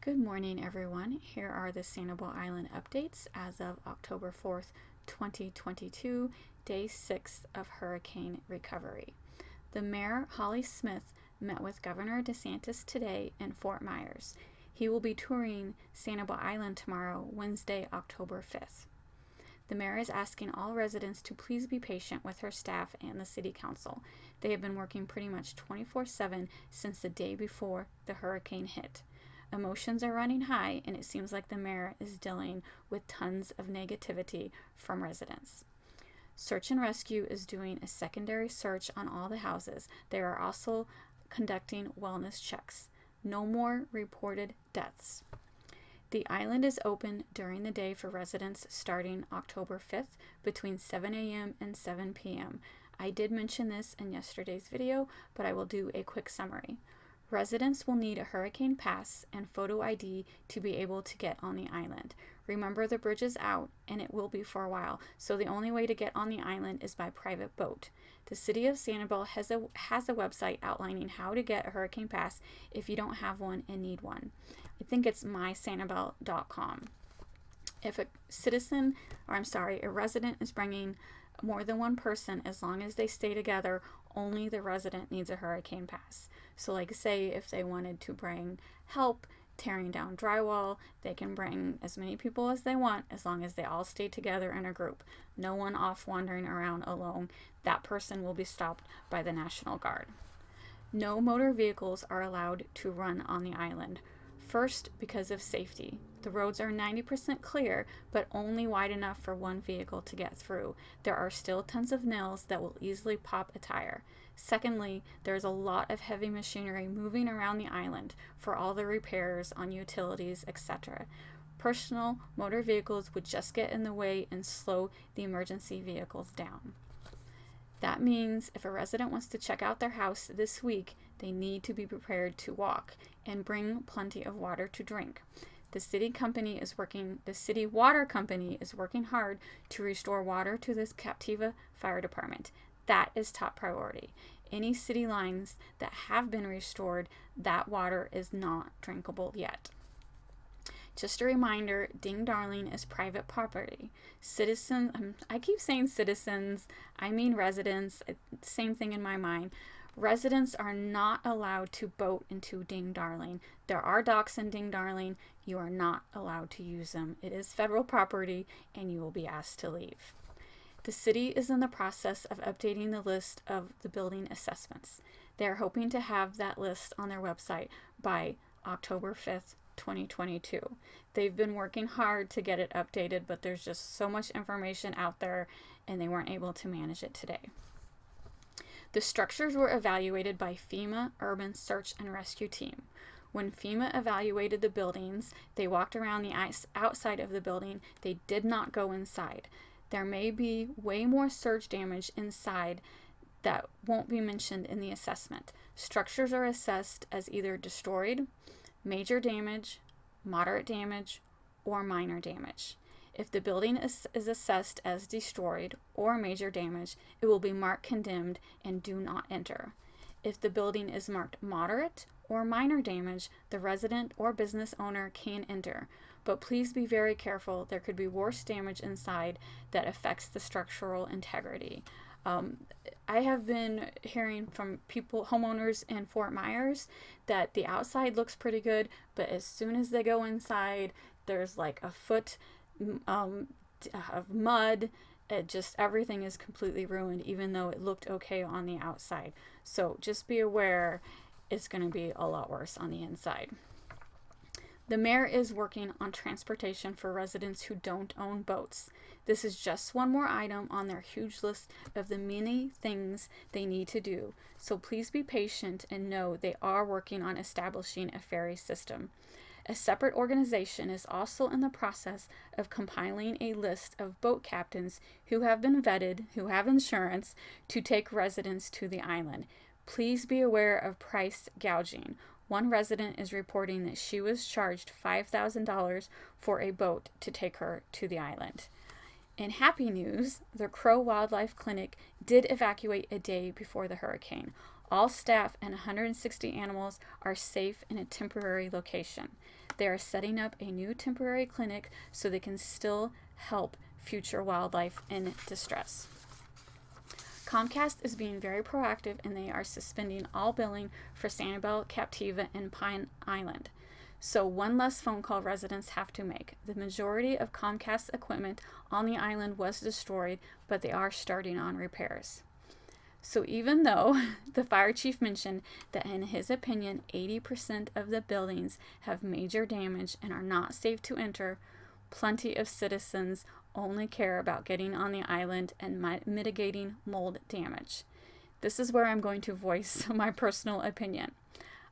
Good morning, everyone. Here are the Sanibel Island updates as of October 4th, 2022, day 6 of hurricane recovery. The mayor, Holly Smith, met with Governor DeSantis today in Fort Myers. He will be touring Sanibel Island tomorrow, Wednesday, October 5th. The mayor is asking all residents to please be patient with her staff and the city council. They have been working pretty much 24/7 since the day before the hurricane hit. Emotions are running high, and it seems like the mayor is dealing with tons of negativity from residents. Search and Rescue is doing a secondary search on all the houses. They are also conducting wellness checks. No more reported deaths. The island is open during the day for residents starting October 5th between 7 a.m. and 7 p.m. I did mention this in yesterday's video, but I will do a quick summary. Residents will need a hurricane pass and photo ID to be able to get on the island. Remember, the bridge is out and it will be for a while, so the only way to get on the island is by private boat. The city of Sanibel has a website outlining how to get a hurricane pass if you don't have one and need one. I think it's mysanibel.com. If a resident is bringing more than one person, as long as they stay together, only the resident needs a hurricane pass. So like say if they wanted to bring help tearing down drywall, they can bring as many people as they want as long as they all stay together in a group. No one off wandering around alone. That person will be stopped by the National Guard. No motor vehicles are allowed to run on the island. First, because of safety. The roads are 90% clear, but only wide enough for one vehicle to get through. There are still tons of nails that will easily pop a tire. Secondly, there's a lot of heavy machinery moving around the island for all the repairs on utilities, etc. Personal motor vehicles would just get in the way and slow the emergency vehicles down. That means if a resident wants to check out their house this week, they need to be prepared to walk and bring plenty of water to drink. The city water company is working hard to restore water to this Captiva Fire Department. That is top priority. Any city lines that have been restored, that water is not drinkable yet. Just a reminder, Ding Darling is private property. I keep saying citizens, I mean residents, same thing in my mind. Residents are not allowed to boat into Ding Darling. There are docks in Ding Darling. You are not allowed to use them. It is federal property and you will be asked to leave. The city is in the process of updating the list of the building assessments. They are hoping to have that list on their website by October 5th, 2022. They've been working hard to get it updated, but there's just so much information out there and they weren't able to manage it today. The structures were evaluated by FEMA Urban Search and Rescue Team. When FEMA evaluated the buildings, they walked around the outside of the building. They did not go inside. There may be way more surge damage inside that won't be mentioned in the assessment. Structures are assessed as either destroyed, major damage, moderate damage, or minor damage. If the building is assessed as destroyed or major damage, it will be marked condemned and do not enter. If the building is marked moderate or minor damage, the resident or business owner can enter. But please be very careful. There could be worse damage inside that affects the structural integrity. I have been hearing from homeowners in Fort Myers, that the outside looks pretty good, but as soon as they go inside, there's like a foot of mud. Everything is completely ruined, even though it looked okay on the outside. So just be aware, it's going to be a lot worse on the inside. The mayor is working on transportation for residents who don't own boats. This is just one more item on their huge list of the many things they need to do. So please be patient and know they are working on establishing a ferry system. A separate organization is also in the process of compiling a list of boat captains who have been vetted, who have insurance, to take residents to the island. Please be aware of price gouging. One resident is reporting that she was charged $5,000 for a boat to take her to the island. In happy news, the Crow Wildlife Clinic did evacuate a day before the hurricane. All staff and 160 animals are safe in a temporary location. They are setting up a new temporary clinic so they can still help future wildlife in distress. Comcast is being very proactive and they are suspending all billing for Sanibel Captiva and Pine Island. So one less phone call residents have to make. The majority of Comcast's equipment on the island was destroyed, but they are starting on repairs. So even though the fire chief mentioned that in his opinion 80% of the buildings have major damage and are not safe to enter, plenty of citizens only care about getting on the island and mitigating mold damage. This is where I'm going to voice my personal opinion.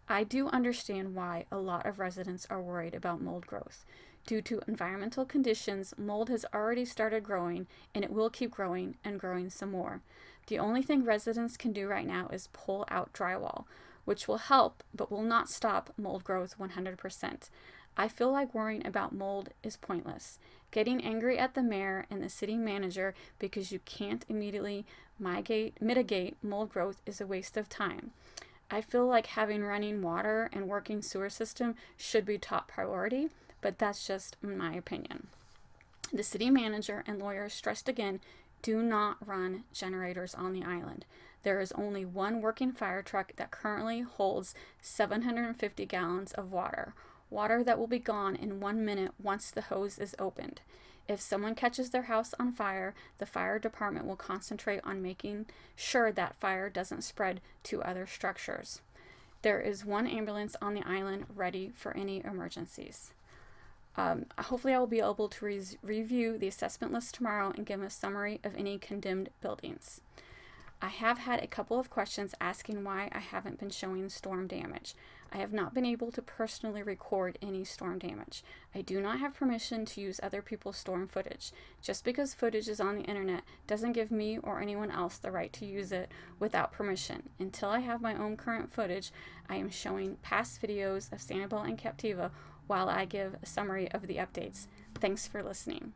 I do understand why a lot of residents are worried about mold growth. Due to environmental conditions, mold has already started growing and it will keep growing and growing some more. The only thing residents can do right now is pull out drywall, which will help but will not stop mold growth 100%. I feel like worrying about mold is pointless. Getting angry at the mayor and the city manager because you can't immediately mitigate mold growth is a waste of time. I feel like having running water and working sewer system should be top priority, but that's just my opinion. The city manager and lawyers stressed again, do not run generators on the island. There is only one working fire truck that currently holds 750 gallons of water that will be gone in 1 minute once the hose is opened. If someone catches their house on fire, the fire department will concentrate on making sure that fire doesn't spread to other structures. There is one ambulance on the island ready for any emergencies. Hopefully I will be able to review the assessment list tomorrow and give a summary of any condemned buildings. I have had a couple of questions asking why I haven't been showing storm damage. I have not been able to personally record any storm damage. I do not have permission to use other people's storm footage. Just because footage is on the internet doesn't give me or anyone else the right to use it without permission. Until I have my own current footage, I am showing past videos of Sanibel and Captiva while I give a summary of the updates. Thanks for listening.